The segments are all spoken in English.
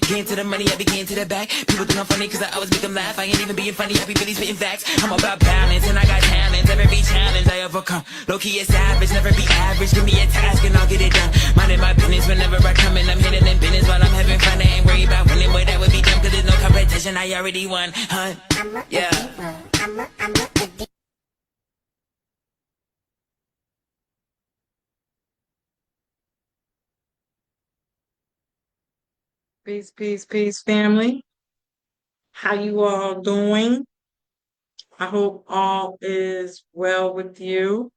Getting to the money, I be getting to the back. People think I'm funny cause I always make them laugh. I ain't even being funny, I be really spitting facts. I'm about balance and I got talents. Every challenge I overcome. Low key is savage, never be average. Give me a task and I'll get it done. Minding my business whenever I come in. I'm hitting in business while I'm having fun. I ain't worried about winning, but that would be dumb cause there's no competition. I already won, huh? Yeah. Peace, peace, peace, family. How you all doing? I hope all is well with you.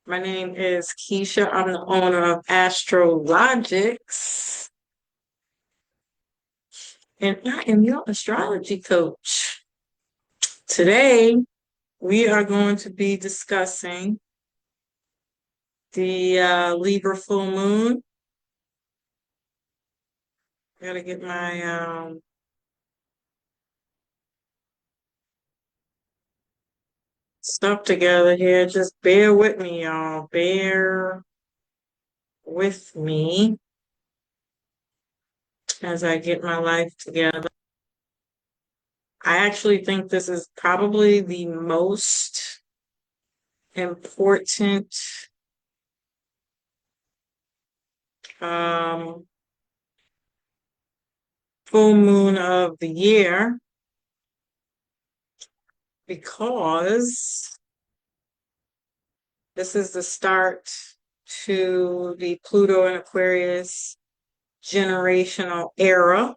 My name is Keisha. I'm the owner of Astrologiks, and I am your astrology coach. Today, we are going to be discussing the Libra full moon. Gotta get my stuff together here. Just bear with me, y'all. Bear with me as I get my life together. I actually think this is probably the most important um, full moon of the year because this is the start to the Pluto and Aquarius generational era,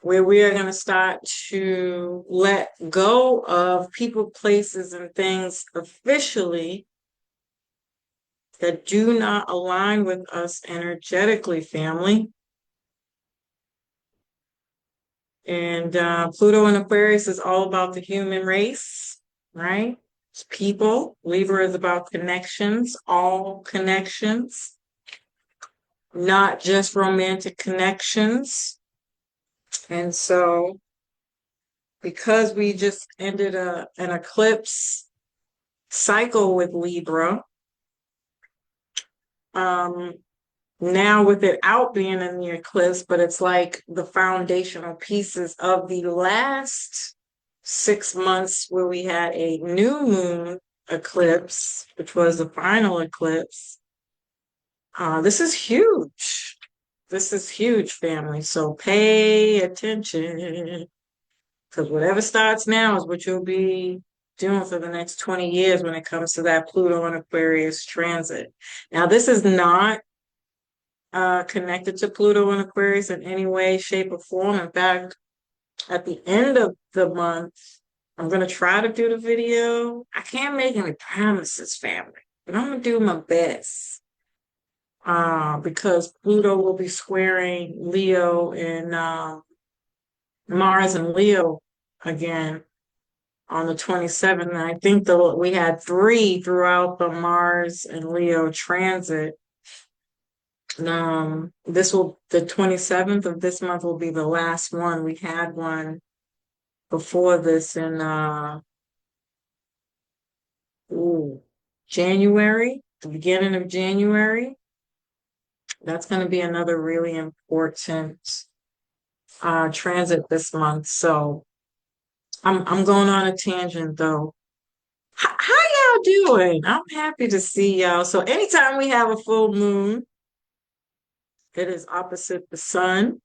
where we are going to start to let go of people, places, and things officially that do not align with us energetically, family. And Pluto and Aquarius is all about the human race, right? It's people. Libra is about connections, all connections, not just romantic connections. And so, because we just ended an eclipse cycle with Libra, now with it out being in the eclipse, but it's like the foundational pieces of the last 6 months where we had a new moon eclipse, which was the final eclipse. This is huge. This is huge, family. So pay attention, because whatever starts now is what you'll be doing for the next 20 years when it comes to that Pluto and Aquarius transit. Now, this is not connected to Pluto and Aquarius in any way, shape, or form. In fact, at the end of the month, I'm going to try to do the video. I can't make any promises, family, but I'm going to do my best because Pluto will be squaring Leo and Mars and Leo again on the 27th. And I think we had 3 throughout the Mars and Leo transit. The 27th of this month will be the last one. We had one before this in January, the beginning of January. That's going to be another really important transit this month. So I'm going on a tangent though. How y'all doing? I'm happy to see y'all. So anytime we have a full moon, it is opposite the sun,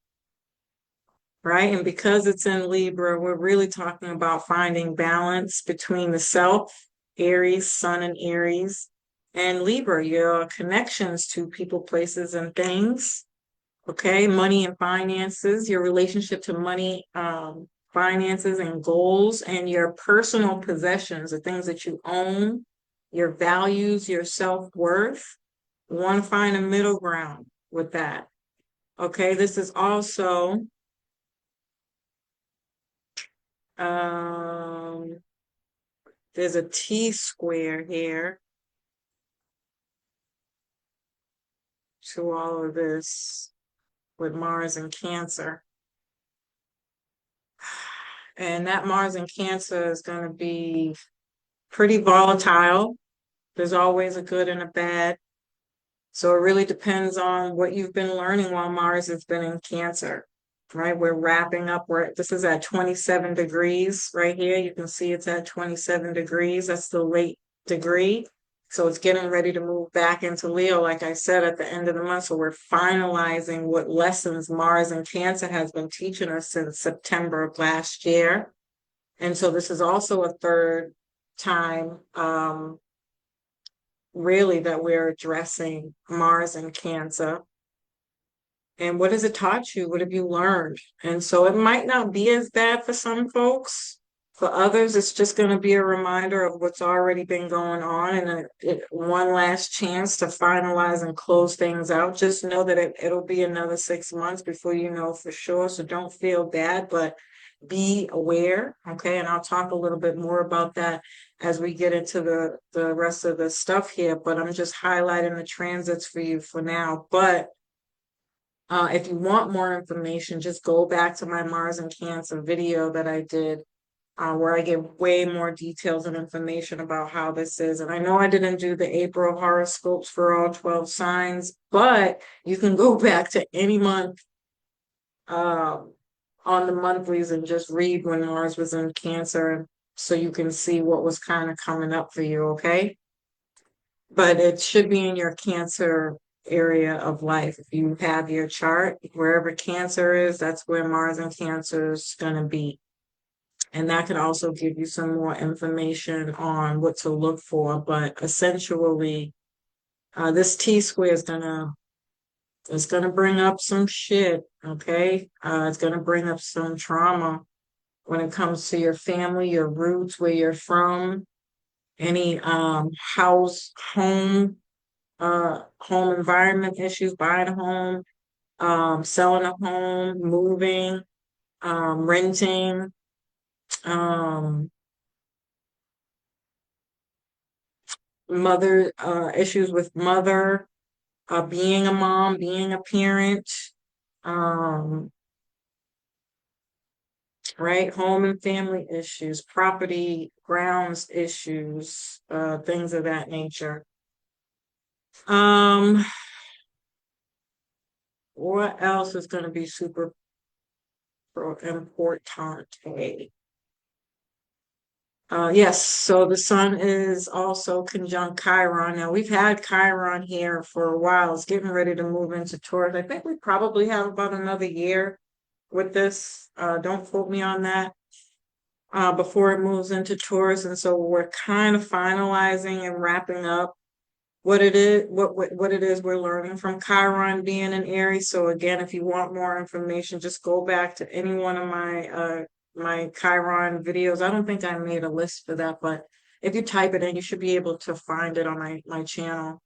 right? And because it's in Libra, we're really talking about finding balance between the self, Aries, Sun and Aries, and Libra, your connections to people, places, and things. Okay, money and finances, your relationship to money, finances and goals, and your personal possessions, the things that you own, your values, your self-worth. We want to find a middle ground with that. Okay, this is also there's a T square here to all of this with Mars and Cancer. And that Mars and Cancer is going to be pretty volatile. There's always a good and a bad So it really depends on what you've been learning while Mars has been in Cancer, right? We're wrapping up where this is at 27 degrees right here. You can see it's at 27 degrees. That's the late degree. So it's getting ready to move back into Leo, like I said, at the end of the month. So we're finalizing what lessons Mars and Cancer has been teaching us since September of last year. And so this is also a third time really that we're addressing Mars and Cancer. And what has it taught you? What have you learned? And so it might not be as bad for some folks. For others, it's just going to be a reminder of what's already been going on and one last chance to finalize and close things out. Just know that it'll be another 6 months before you know for sure. So don't feel bad, but be aware. Okay. And I'll talk a little bit more about that as we get into the rest of the stuff here. But I'm just highlighting the transits for you for now. But if you want more information, just go back to my Mars and Cancer video that I did, where I give way more details and information about how this is. And I know I didn't do the April horoscopes for all 12 signs, but you can go back to any month on the monthlies and just read when Mars was in Cancer so you can see what was kind of coming up for you, okay? But it should be in your Cancer area of life. If you have your chart, wherever Cancer is, that's where Mars and Cancer is going to be. And that can also give you some more information on what to look for. But essentially, this T-square is it's gonna bring up some shit, okay? It's gonna bring up some trauma when it comes to your family, your roots, where you're from, any home environment issues, buying a home, selling a home, moving, renting, um, mother issues with mother, being a mom, being a parent, um, right? Home and family issues, property, grounds issues, things of that nature. Um, what else is going to be super important? Yes, so the sun is also conjunct Chiron. Now we've had Chiron here for a while. It's getting ready to move into Taurus. I think we probably have about another year with this. Don't quote me on that. Before it moves into Taurus, and so we're kind of finalizing and wrapping up what it is, what it is we're learning from Chiron being in Aries. So again, if you want more information, just go back to any one of my Chiron videos. I don't think I made a list for that, but if you type it in, you should be able to find it on my channel.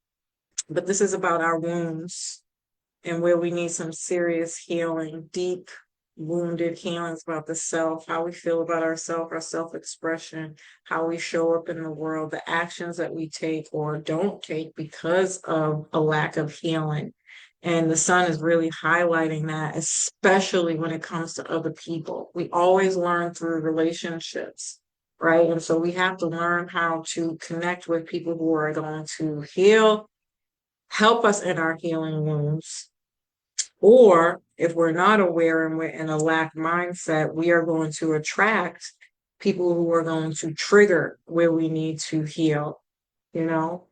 But this is about our wounds and where we need some serious healing, deep wounded healings about the self, how we feel about ourselves, our self-expression, how we show up in the world, the actions that we take or don't take because of a lack of healing. And the sun is really highlighting that, especially when it comes to other people. We always learn through relationships, right? And so we have to learn how to connect with people who are going to heal, help us in our healing wounds. Or if we're not aware and we're in a lack mindset, we are going to attract people who are going to trigger where we need to heal, you know?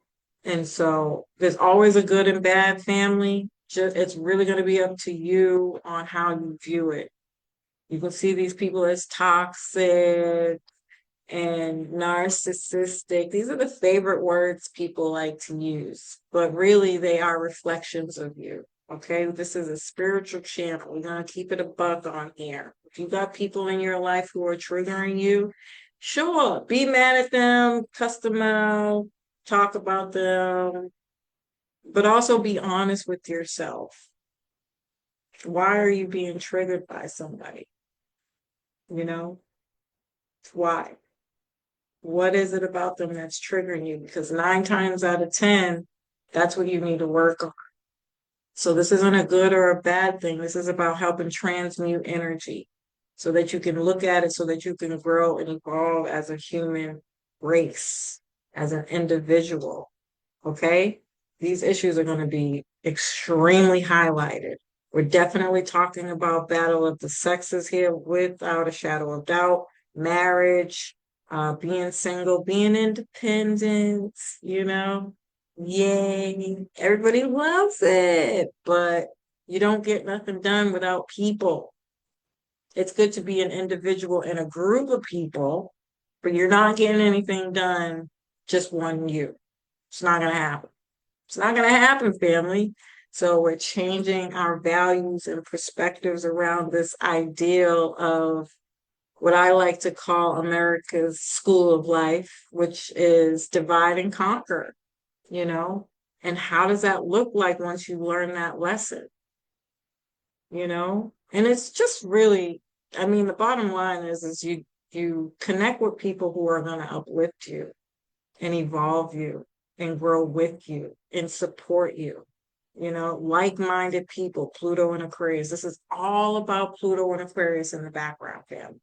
And so there's always a good and bad family. It's really going to be up to you on how you view it. You can see these people as toxic and narcissistic. These are the favorite words people like to use, but really they are reflections of you. Okay, this is a spiritual channel. We're gonna keep it a buck on here. If you got people in your life who are triggering you, sure, be mad at them, cuss them out, talk about them, but also be honest with yourself. Why are you being triggered by somebody? You know, why? What is it about them that's triggering you? Because 9 times out of 10, that's what you need to work on. So this isn't a good or a bad thing. This is about helping transmute energy so that you can look at it so that you can grow and evolve as a human race, as an individual. Okay? these issues are going to be extremely highlighted. We're definitely talking about battle of the sexes here without a shadow of doubt. Marriage, being single, being independent, you know, yay. Everybody loves it, but you don't get nothing done without people. It's good to be an individual in a group of people, but you're not getting anything done just one you. It's not going to happen. It's not going to happen, family. So we're changing our values and perspectives around this ideal of what I like to call America's school of life, which is divide and conquer, you know? And how does that look like once you learn that lesson, you know? And it's just really, I mean, the bottom line is you connect with people who are going to uplift you and evolve you and grow with you and support you. You know, like-minded people, Pluto and Aquarius. This is all about Pluto and Aquarius in the background, fam.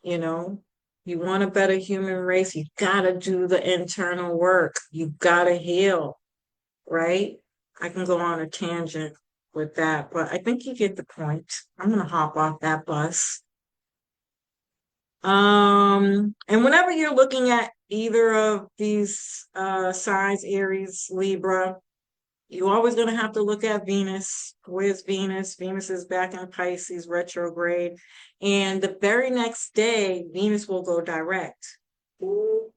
You know, you want a better human race, you gotta do the internal work. You gotta heal, right? I can go on a tangent with that, but I think you get the point. I'm gonna hop off that bus. And whenever you're looking at either of these signs, Aries, Libra, you're always going to have to look at Venus. Where's Venus? Venus is back in Pisces retrograde. And the very next day, Venus will go direct. Ooh,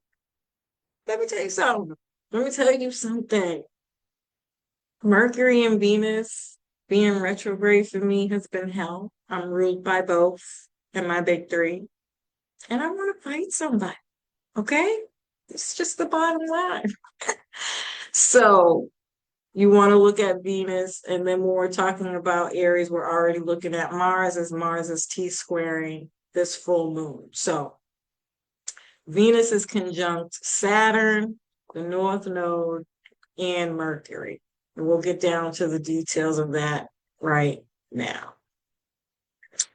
let me tell you something. Let me tell you something. Mercury and Venus being retrograde for me has been hell. I'm ruled by both and my big three. And I want to fight somebody. Okay? It's just the bottom line. So you want to look at Venus, and then when we're talking about Aries, we're already looking at Mars as Mars is T-squaring this full moon. So Venus is conjunct Saturn, the North Node, and Mercury. And we'll get down to the details of that right now.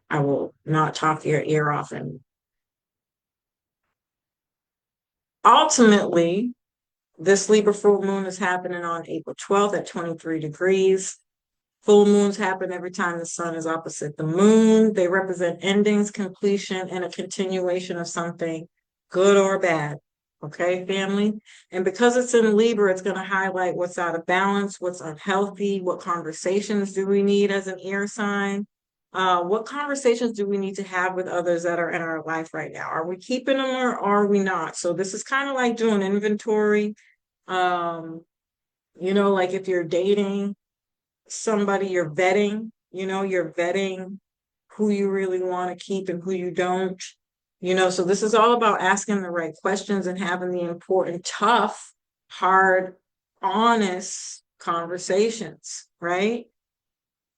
I will not talk your ear off. And ultimately, this Libra full moon is happening on April 12th at 23 degrees. Full moons happen every time the sun is opposite the moon. They represent endings, completion, and a continuation of something, good or bad. Okay, family? And because it's in Libra, it's going to highlight what's out of balance, what's unhealthy, what conversations do we need as an air sign? What conversations do we need to have with others that are in our life right now? Are we keeping them or are we not? So this is kind of like doing inventory. You know, like if you're dating somebody, you're vetting who you really want to keep and who you don't. You know, so this is all about asking the right questions and having the important, tough, hard, honest conversations, right?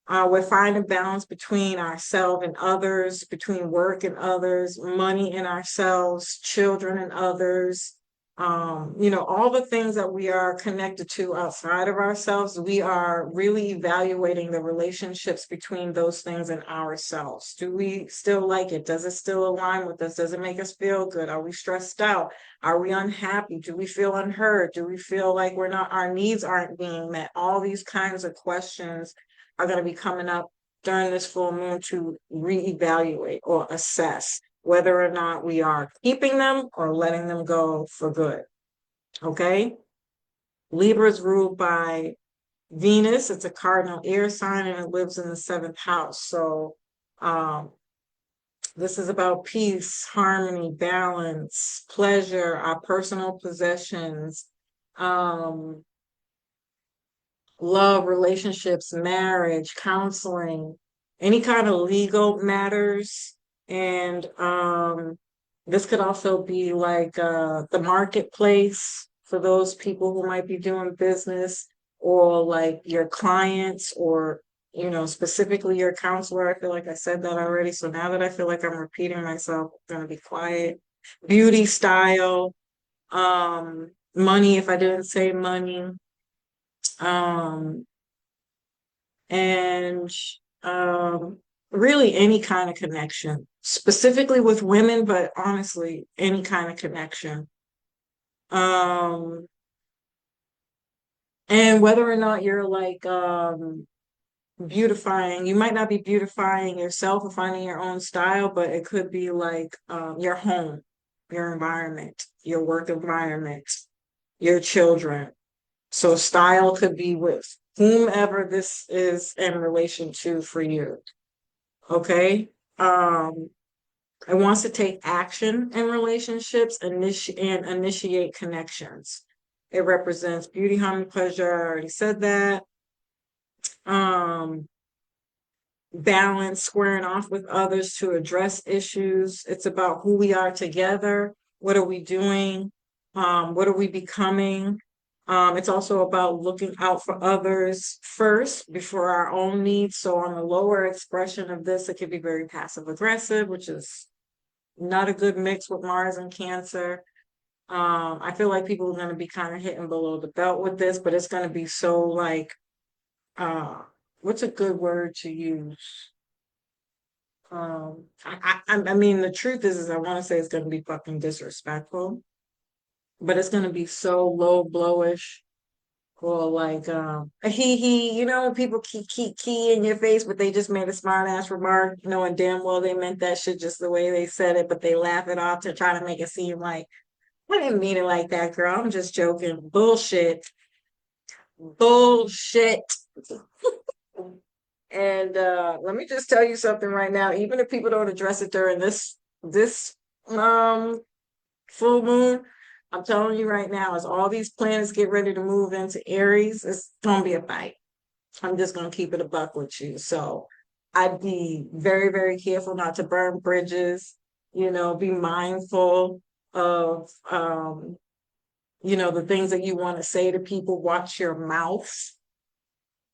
We're finding balance between ourselves and others, between work and others, money and ourselves, children and others. You know, all the things that we are connected to outside of ourselves, we are really evaluating the relationships between those things and ourselves. Do we still like it? Does it still align with us? Does it make us feel good? Are we stressed out? Are we unhappy? Do we feel unheard? Do we feel like our needs aren't being met? All these kinds of questions are going to be coming up during this full moon to reevaluate or assess whether or not we are keeping them or letting them go for good. Okay? Libra is ruled by Venus. It's a cardinal air sign and it lives in the seventh house. So this is about peace, harmony, balance, pleasure, our personal possessions, love, relationships, marriage, counseling, any kind of legal matters. And this could also be like the marketplace for those people who might be doing business, or like your clients, or you know, specifically your counselor. I feel like I said that already. So now that I feel like I'm repeating myself, I'm gonna be quiet. Beauty, style, money, if I didn't say money, um, and really any kind of connection, specifically with women, but honestly, any kind of connection. Um, And whether or not you're like beautifying, you might not be beautifying yourself or finding your own style, but it could be like your home, your environment, your work environment, your children. So style could be with whomever this is in relation to for you. Okay. Um, it wants to take action in relationships and initiate connections. It represents beauty, harmony, pleasure. I already said that. Um, balance, squaring off with others to address issues. It's about who we are together. What are we doing? What are we becoming? It's also about looking out for others first before our own needs. So on the lower expression of this, it could be very passive aggressive, which is not a good mix with Mars and Cancer. I feel like people are going to be kind of hitting below the belt with this, but it's going to be so like, uh, what's a good word to use? I mean, the truth is I want to say it's going to be fucking disrespectful, but it's going to be so low blowish or like, you know, people key in your face, but they just made a smart ass remark, knowing damn well they meant that shit just the way they said it, but they laugh it off to try to make it seem like, I didn't mean it like that, girl. I'm just joking. Bullshit. Bullshit. And let me just tell you something right now. Even if people don't address it during this um full moon, I'm telling you right now, as all these planets get ready to move into Aries, it's gonna be a fight. I'm just gonna keep it a buck with you. So I'd be very, very careful not to burn bridges, you know, be mindful of the things that you want to say to people. Watch your mouth,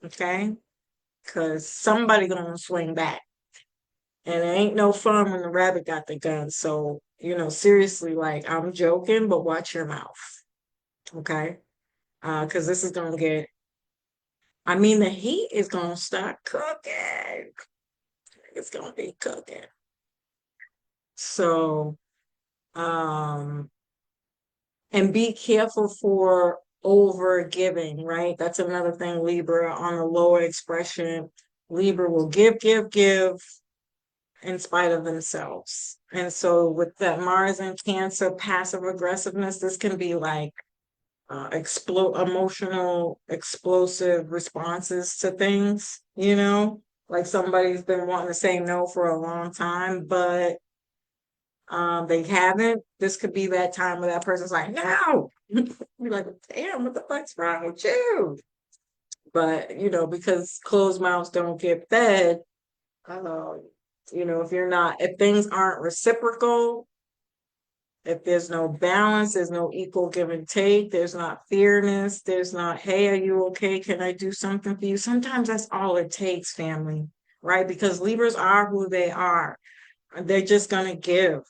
okay? Because somebody gonna swing back. And it ain't no fun when the rabbit got the gun. So, seriously, like I'm joking, but watch your mouth. Okay. Because this is gonna get, I mean, the heat is gonna start cooking. It's gonna be cooking. So, um, and be careful for over giving, right? That's another thing, Libra, on the lower expression. Libra will give in spite of themselves. And so with that Mars and Cancer passive aggressiveness, this can be like emotional explosive responses to things, like somebody's been wanting to say no for a long time, but they haven't. This could be that time where that person's like, no. You're like, damn, what the fuck's wrong with you? But because closed mouths don't get fed, uh, if things aren't reciprocal, if there's no balance, there's no equal give and take, there's not fairness, there's not, hey, are you okay? Can I do something for you? Sometimes that's all it takes, family, right? Because Libras are who they are. They're just going to give.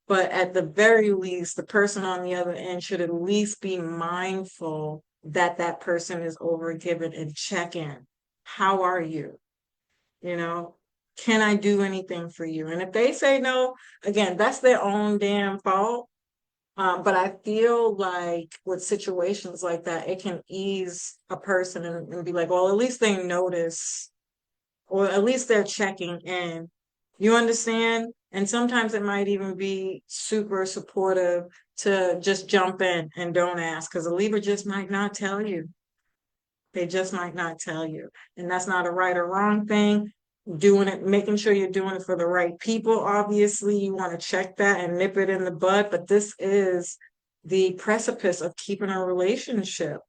But at the very least, the person on the other end should at least be mindful that that person is overgiven and check in. How are you? You know, can I do anything for you? And if they say no, again, that's their own damn fault. But I feel like with situations like that, it can ease a person and be like, well, at least they notice, or at least they're checking in. You understand? And sometimes it might even be super supportive to just jump in and don't ask, because a Libra just might not tell you. They just might not tell you. And that's not a right or wrong thing. Doing it, making sure you're doing it for the right people. Obviously, you want to check that and nip it in the bud. But this is the precipice of keeping a relationship.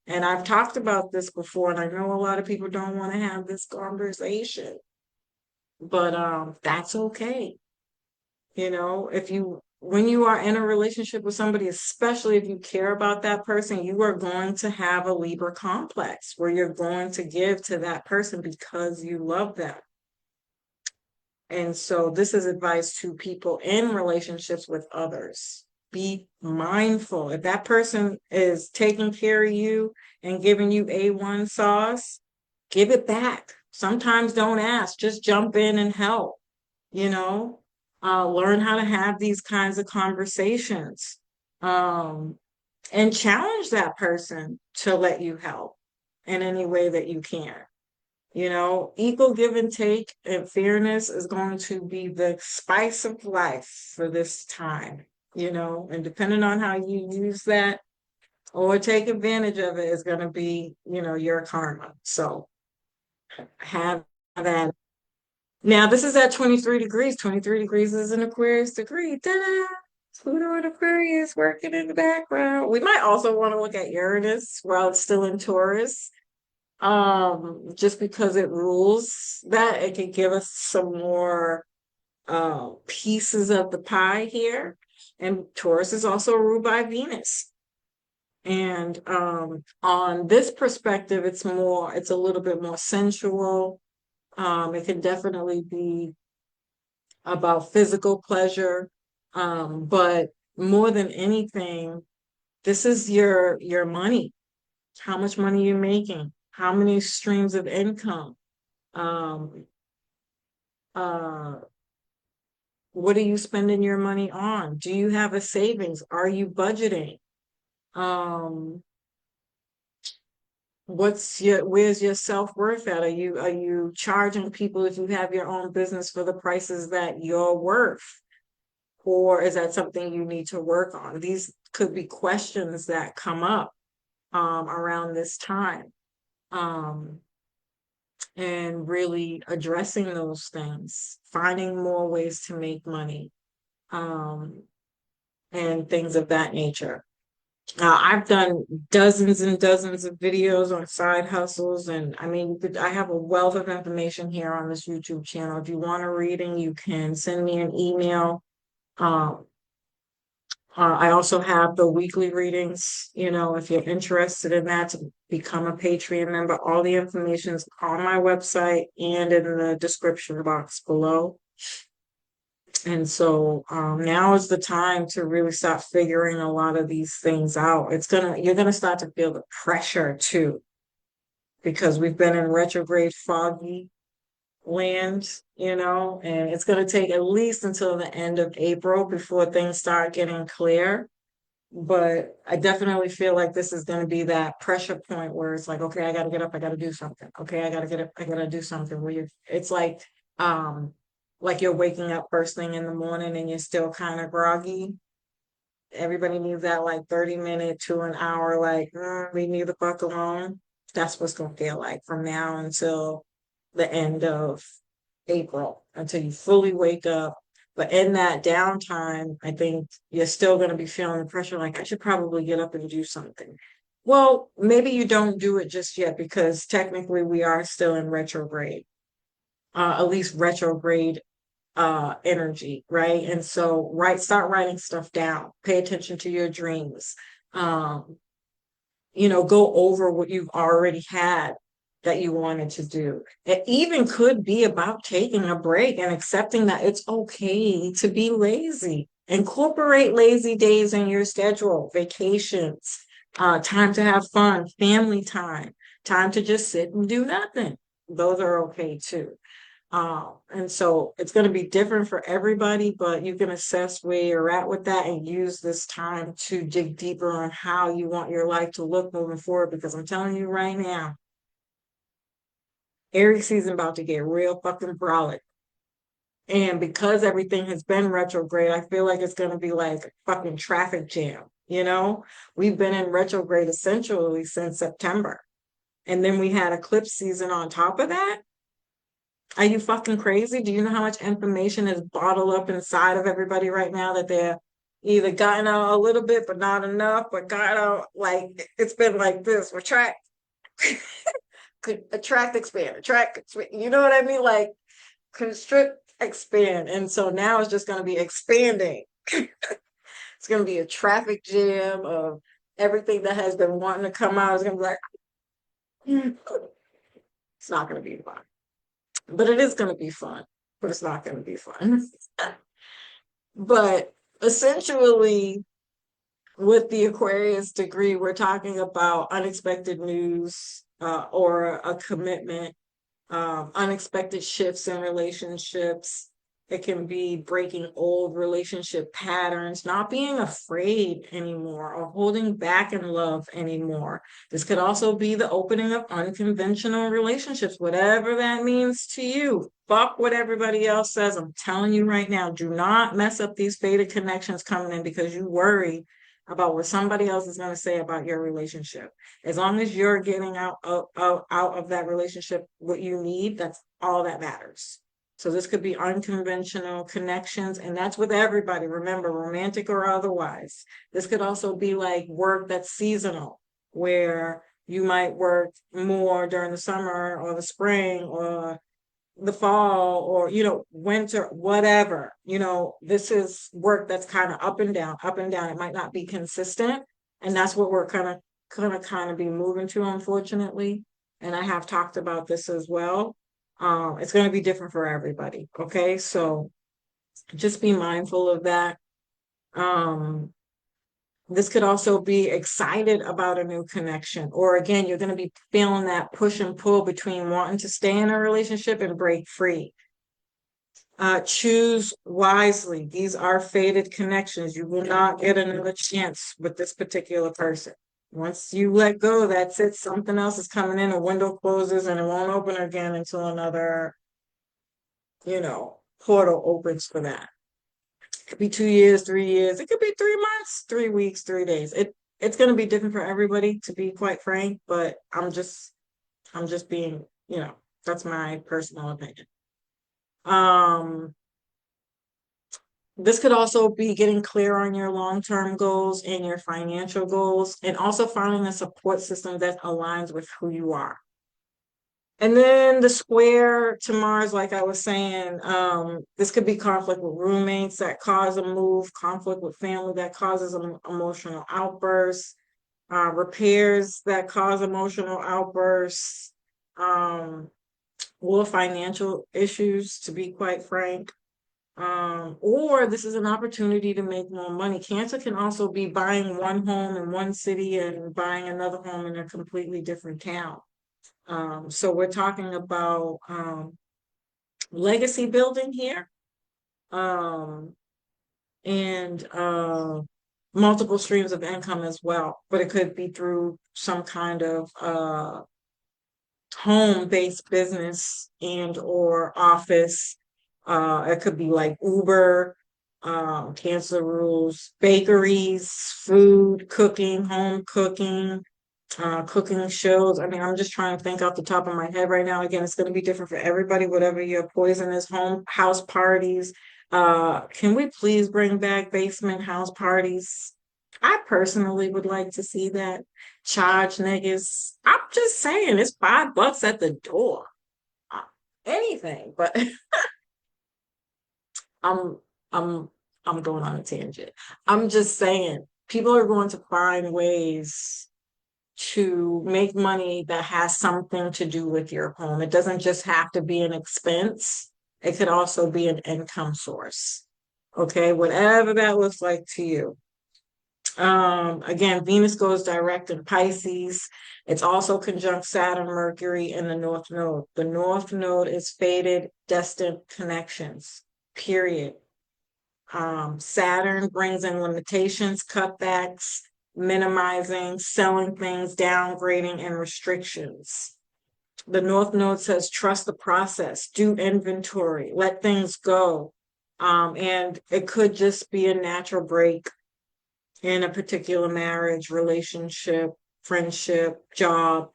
And I've talked about this before, and I know a lot of people don't want to have this conversation, but that's okay. If you when you are in a relationship with somebody, especially if you care about that person, you are going to have a Libra complex where you're going to give to that person because you love them. And so this is advice to people in relationships with others. Be mindful. If that person is taking care of you and giving you A1 sauce, give it back. Sometimes don't ask, just jump in and help, you know, learn how to have these kinds of conversations, and challenge that person to let you help. in any way that you can. Equal give and take and fairness is going to be the spice of life for this time, and depending on how you use that or take advantage of it is going to be, your karma. So have that. Now, this is at 23 degrees. 23 degrees is an Aquarius degree. Ta-da! Pluto and Aquarius working in the background. We might also want to look at Uranus while it's still in Taurus. Just because it rules that, it can give us some more pieces of the pie here. And Taurus is also ruled by Venus. And on this perspective, it's a little bit more sensual. It can definitely be about physical pleasure. But more than anything, this is your money. How much money you're making, how many streams of income, um, uh, what are you spending your money on? Do you have a savings? Are you budgeting? Um, where's your self-worth at? Are you charging people if you have your own business for the prices that you're worth? Or is that something you need to work on? These could be questions that come up around this time. Um, and really addressing those things, finding more ways to make money, um, and things of that nature. I've done dozens and dozens of videos on side hustles, and I mean, I have a wealth of information here on this YouTube channel. If you want a reading, you can send me an email. Um, I also have the weekly readings, if you're interested in that, to become a Patreon member. All the information is on my website and in the description box below. And so now is the time to really start figuring a lot of these things out. You're gonna start to feel the pressure too, because we've been in retrograde foggy land, and it's going to take at least until the end of April before things start getting clear. But I definitely feel like this is going to be that pressure point where it's like, okay, I got to get up, I got to do something. Okay, I got to get up, I got to do something. It's like you're waking up first thing in the morning and you're still kind of groggy. Everybody needs that like 30 minute to an hour, like, leave me the fuck alone. That's what's going to feel like from now until the end of April, until you fully wake up. But in that downtime, I think you're still going to be feeling the pressure, like, I should probably get up and do something. Well, maybe you don't do it just yet because technically we are still in retrograde, at least retrograde energy, right? And so start writing stuff down, pay attention to your dreams. Um, go over what you've already had that you wanted to do. It even could be about taking a break and accepting that it's okay to be lazy. Incorporate lazy days in your schedule, vacations, time to have fun, family time to just sit and do nothing. Those are okay too. And so it's going to be different for everybody, but you can assess where you're at with that and use this time to dig deeper on how you want your life to look moving forward. Because I'm telling you right now, Aries season about to get real fucking brolic. And because everything has been retrograde, I feel like it's going to be like a fucking traffic jam. We've been in retrograde essentially since September. And then we had eclipse season on top of that. Are you fucking crazy? Do you know how much information is bottled up inside of everybody right now that they're either gotten out a little bit, but not enough, but got out, like, it's been like this, retract, expand, you know what I mean? Like, constrict, expand. And so now it's just going to be expanding. It's going to be a traffic jam of everything that has been wanting to come out. It's going to be like, it's not going to be fun. But it is going to be fun, but it's not going to be fun. But essentially, with the Aquarius degree, we're talking about unexpected news or a commitment, unexpected shifts in relationships, It can be breaking old relationship patterns, not being afraid anymore or holding back in love anymore. This could also be the opening of unconventional relationships, whatever that means to you. Fuck what everybody else says. I'm telling you right now, do not mess up these fated connections coming in because you worry about what somebody else is going to say about your relationship. As long as you're getting out of that relationship what you need, that's all that matters. So this could be unconventional connections, and that's with everybody. Remember, romantic or otherwise. This could also be like work that's seasonal, where you might work more during the summer or the spring or the fall or winter, whatever. This is work that's kind of up and down, up and down. It might not be consistent, and that's what we're kind of be moving to, unfortunately. And I have talked about this as well. It's going to be different for everybody. Okay, so just be mindful of that. Um, this could also be excited about a new connection, or again, you're going to be feeling that push and pull between wanting to stay in a relationship and break free. Choose wisely. These are fated connections. You will not get another chance with this particular person. Once you let go, that's it. Something else is coming in, a window closes and it won't open again until another, portal opens for that. It could be 2 years, 3 years. It could be 3 months, 3 weeks, 3 days. It's going to be different for everybody, to be quite frank, but I'm just being, that's my personal opinion. This could also be getting clear on your long-term goals and your financial goals, and also finding a support system that aligns with who you are. And then the square to Mars, like I was saying, this could be conflict with roommates that cause a move, conflict with family that causes an emotional outbursts, repairs that cause emotional outbursts, or financial issues, to be quite frank. Or this is an opportunity to make more money. Cancer can also be buying one home in one city and buying another home in a completely different town. So we're talking about legacy building here, um, and multiple streams of income as well. But it could be through some kind of home-based business and or office. It could be like Uber, cancer rules, bakeries, food, cooking, home cooking, cooking shows. I mean, I'm just trying to think off the top of my head right now. Again, it's going to be different for everybody, whatever your poison is. Home house parties. Can we please bring back basement house parties? I personally would like to see that. Charge niggas. I'm just saying, it's $5 at the door. Uh, Anything, but I'm I'm I'm going on a tangent. I'm just saying, people are going to find ways to make money that has something to do with your home. It doesn't just have to be an expense. It could also be an income source. Okay, whatever that looks like to you. Again, Venus goes direct in Pisces. It's also conjunct Saturn, Mercury, in the North Node. The North Node is fated, destined connections, period. Saturn brings in limitations, cutbacks, minimizing, selling things, downgrading, and restrictions. The North Node says trust the process, do inventory, let things go. And it could just be a natural break in a particular marriage, relationship, friendship, job.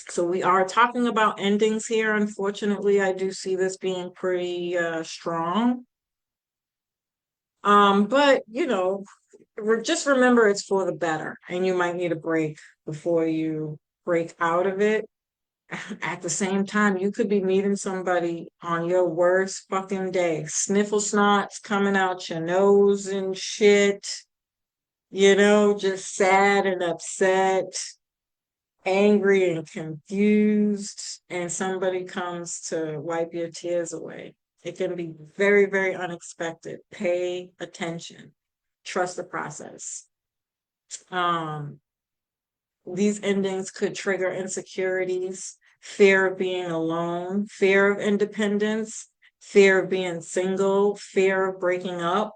So we are talking about endings here. Unfortunately, I do see this being pretty strong. But just remember it's for the better, and you might need a break before you break out of it. At the same time, you could be meeting somebody on your worst fucking day. Sniffle snots coming out your nose and shit, just sad and upset, angry and confused, and somebody comes to wipe your tears away. It can be very, very unexpected. Pay attention. Trust the process. Um, these endings could trigger insecurities, fear of being alone, fear of independence, fear of being single, fear of breaking up.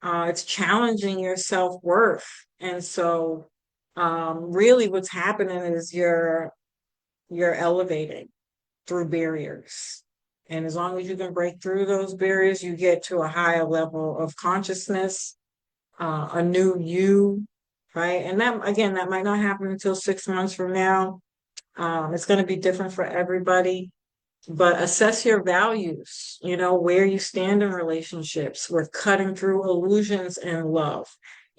It's challenging your self-worth. And so really what's happening is you're elevating through barriers. And as long as you can break through those barriers, you get to a higher level of consciousness, a new you, right? And that, again, that might not happen until 6 months from now. It's going to be different for everybody, but assess your values, where you stand in relationships. We're cutting through illusions and love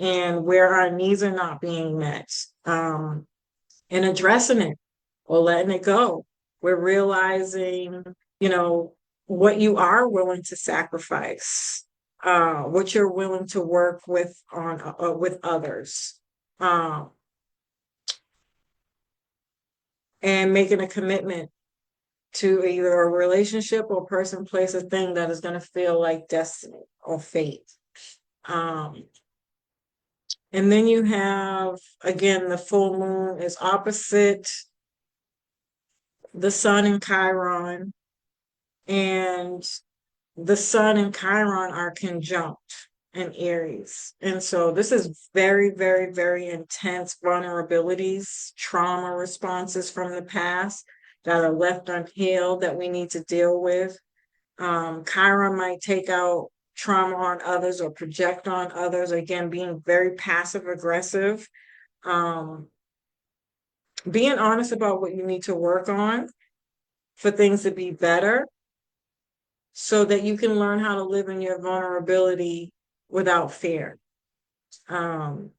and where our needs are not being met, and addressing it or letting it go. We're realizing, you know, what you are willing to sacrifice, what you're willing to work with others, um, and making a commitment to either a relationship or person, place, or thing that is going to feel like destiny or fate. Um, and then you have, again, the full moon is opposite the sun in Chiron, and the sun and Chiron are conjunct in Aries. And so this is very, very, very intense vulnerabilities, trauma responses from the past that are left unhealed that we need to deal with. Chiron might take out trauma on others or project on others, again, being very passive aggressive, um, being honest about what you need to work on for things to be better so that you can learn how to live in your vulnerability without fear. Um,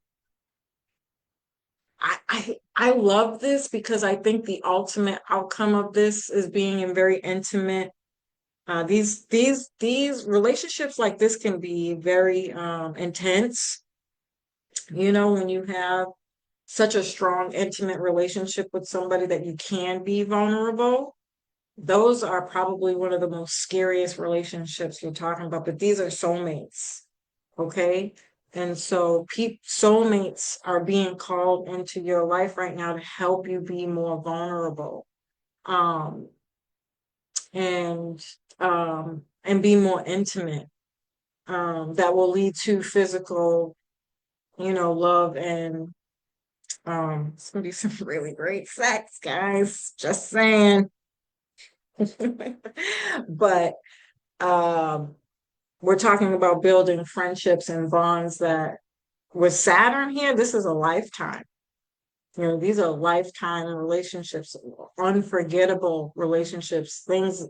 I love this because I think the ultimate outcome of this is being in very intimate. These relationships like this can be very intense. When you have such a strong, intimate relationship with somebody that you can be vulnerable, those are probably one of the most scariest relationships you're talking about. But these are soulmates, okay? And so soulmates are being called into your life right now to help you be more vulnerable, um, and be more intimate. That will lead to physical, love, and it's gonna be some really great sex, guys. Just saying. But um, we're talking about building friendships and bonds that, with Saturn here, this is a lifetime. These are lifetime relationships, unforgettable relationships, things,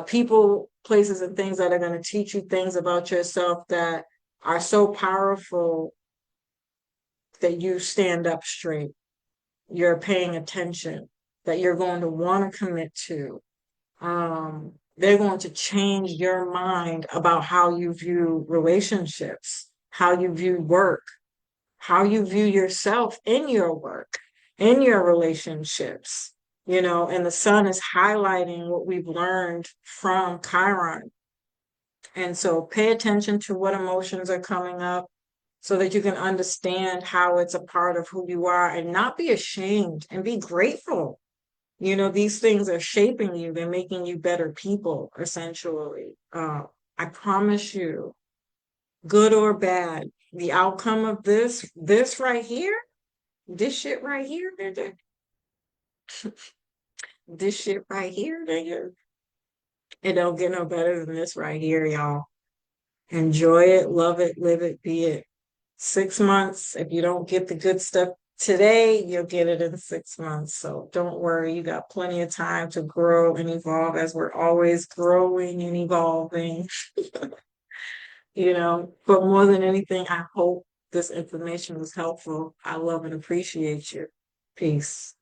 people, places, and things that are going to teach you things about yourself that are so powerful that you stand up straight, you're paying attention, that you're going to want to commit to. They're going to change your mind about how you view relationships, how you view work, how you view yourself in your work, in your relationships, and the sun is highlighting what we've learned from Chiron. And so pay attention to what emotions are coming up so that you can understand how it's a part of who you are and not be ashamed and be grateful. These things are shaping you. They're making you better people, essentially. I promise you, good or bad, the outcome of this right here, this shit right here, nigga, this shit right here, nigga, it don't get no better than this right here, y'all. Enjoy it, love it, live it, be it. 6 months, if you don't get the good stuff today, you'll get it in 6 months. So don't worry, you got plenty of time to grow and evolve, as we're always growing and evolving. But more than anything, I hope this information was helpful. I love and appreciate you. Peace.